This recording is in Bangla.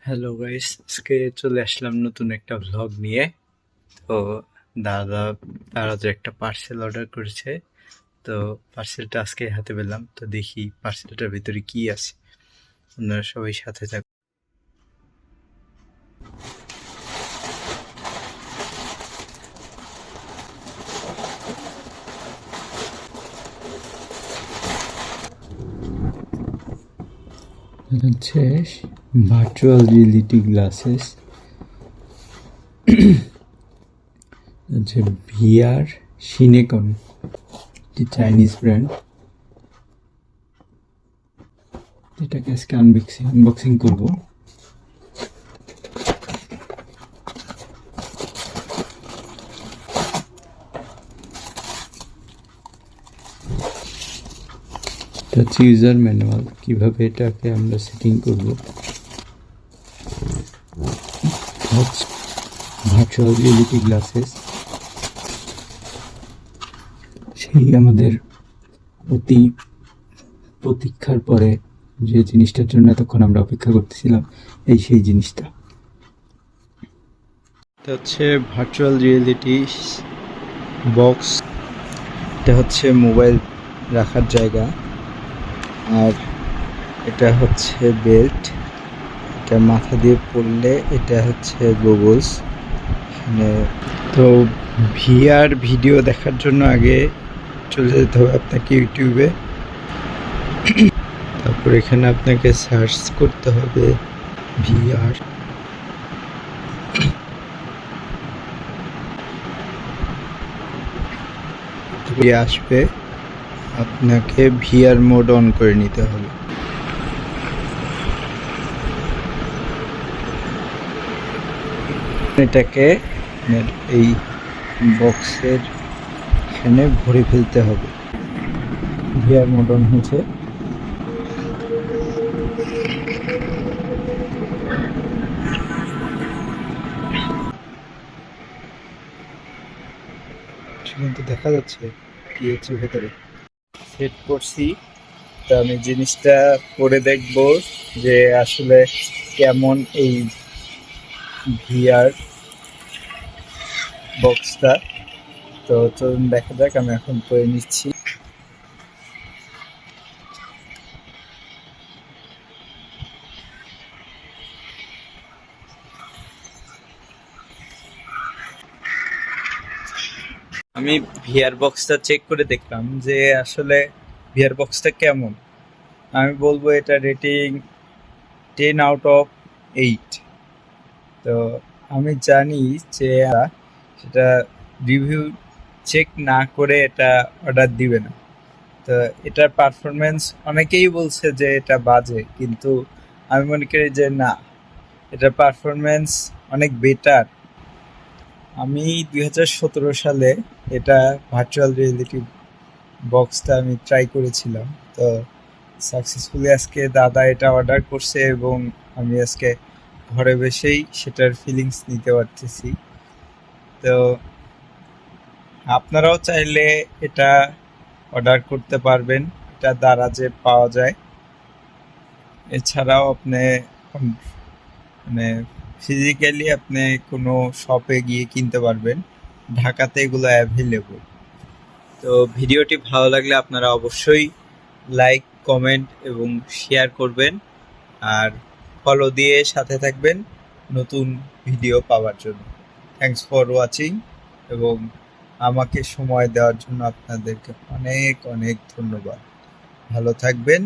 হ্যালো গাইস, আজকে চলে আসলাম নতুন একটা ভ্লগ নিয়ে। তো দাদা তারা যে একটা পার্সেল অর্ডার করেছে, তো পার্সেলটা আজকে হাতে পেলাম। তো দেখি পার্সেলটার ভিতরে কি আছে। আপনারা সবাই সাথে থাকুন। হচ্ছে ভার্চুয়াল রিয়েলিটি গ্লাসেস, হচ্ছে ভিআর সিনেকন, একটি চাইনিজ ব্র্যান্ড। এটাকে আজকে আনবক্সিং করবো। এটা হচ্ছে ইউজার ম্যানুয়াল, কিভাবে এটাকে আমরা সেটিং করব। ভার্চুয়াল রিয়েলিটি গ্লাসেস, সেই আমাদের অতি প্রতীক্ষার পরে যে জিনিসটার জন্য এতক্ষণ আমরা অপেক্ষা করতেছিলাম, এই সেই জিনিসটা। এটা হচ্ছে ভার্চুয়াল রিয়েলিটি বক্স। এটা হচ্ছে মোবাইল রাখার জায়গা, আর এটা হচ্ছে বেল্ট। এটা মাথা দিয়ে পড়লে এটা হচ্ছে গোগলস। এখানে তো ভিআর ভিডিও দেখার জন্য আগে চলে যেতে হবে আপনাকে ইউটিউবে। তারপর এখানে আপনাকে সার্চ করতে হবে ভিআর। আসবে, আপনাকে ভিআর মোড অন করে নিতে হবে। এটাকে এই বক্সের এখানে ভরে ফেলতে হবে। ভিআর মোড অন হয়েছে। কিন্তু দেখা যাচ্ছে কি হচ্ছে ভেতরে। সেট করছি, তো আমি জিনিসটা পরে দেখব যে আসলে কেমন এই ভিআর বক্সটা। তো চলুন দেখা যাক, আমি এখন পরে নিচ্ছি। আমি ভিআর বক্সটা চেক করে দেখলাম যে আসলে ভিআর বক্সটা কেমন। আমি বলবো এটা রেটিং 10/8। তো আমি জানি যে সেটা রিভিউ চেক না করে এটা অর্ডার দিবে না। তো এটার পারফরমেন্স অনেকেই বলছে যে এটা বাজে, কিন্তু আমি মনে করি যে না, এটার পারফরমেন্স অনেক বেটার। আমি 2017 সালে এটা ভার্চুয়াল রিয়েলিটি বক্সটা আমি ট্রাই করেছিলাম। তো সাকসেসফুলি আজকে দাদা এটা অর্ডার করছে এবং আমি আজকে ঘরে বসেই সেটার ফিলিংস নিতে পারতেছি। তো আপনারাও চাইলে এটা অর্ডার করতে পারবেন, এটা দারাজে পাওয়া যায়। এছাড়াও আপনি মানে ফিজিক্যালি আপনি কোনো শপে গিয়ে কিনতে পারবেন, ঢাকাতে এগুলো অ্যাভেলেবল। তো ভিডিওটি ভালো লাগলে আপনারা অবশ্যই লাইক, কমেন্ট এবং শেয়ার করবেন, আর ফলো দিয়ে সাথে থাকবেন নতুন ভিডিও পাওয়ার জন্য। থ্যাংকস ফর ওয়াচিং, এবং আমাকে সময় দেওয়ার জন্য আপনাদেরকে অনেক অনেক ধন্যবাদ। ভালো থাকবেন।